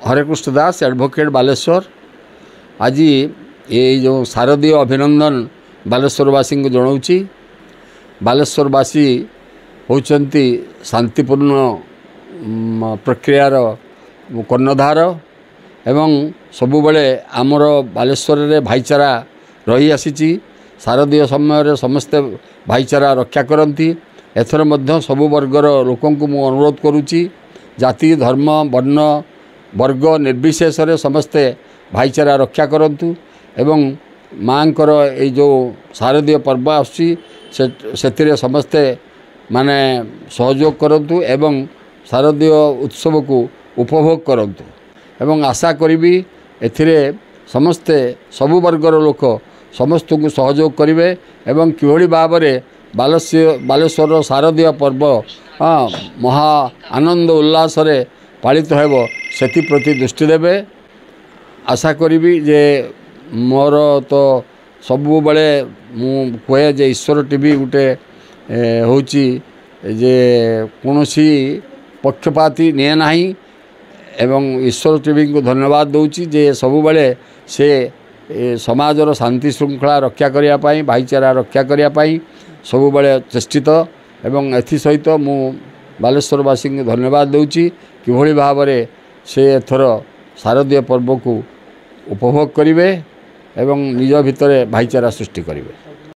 हरेकृष्ण दास advocate Baleshwar. आज ये जो शारदीय अभिनंदन बालेश्वरवासी को जनाऊँगी। बालेश्वरवासी होचंती शांतिपूर्ण प्रक्रियार कर्णधार एवं सबुबले आमर बालेश्वर रे भाईचारा रही आसी। शारदीय समय समस्ते भाईचारा रक्षा करती। एथर मध्य सबु वर्गर लोकों को मु अनुरोध करुच्ची, जाति धर्म वर्ण वर्ग निर्विशेष रे समस्ते भाईचारा रक्षा करंतु एवं माँकर ये जो शारदीय पर्व आसी से समस्ते माने सहयोग करंतु एवं शारदीय उत्सव को उपभोग करंतु एवं आशा करी एथिरे समस्ते सबु वर्गर लोक समस्त को सहयोग करेंगे एवं किभली भाव में बालेश्वर शारदीय पर्व महा आनंद उल्लास पालित हो प्रति दृष्टि देवे। आशा करी जे मोर तो सबु बड़े मु कहे जे ईश्वर टीवी गोटे होची जे कौनसी पक्षपाती निए नाही एवं ईश्वर टीवी को धन्यवाद दूची जे सबु बड़े से समाजर शांति श्रृंखला रक्षा करने भाईचारा रक्षा करने सबु बड़े चेष्टित एवं एथि सहित मु बालेश्वरवासी को धन्यवाद दूची किभली भाव में से एथर शारदीय पर्व को उपभोग करेंगे एवं निज भितर भाईचारा सृष्टि करेंगे।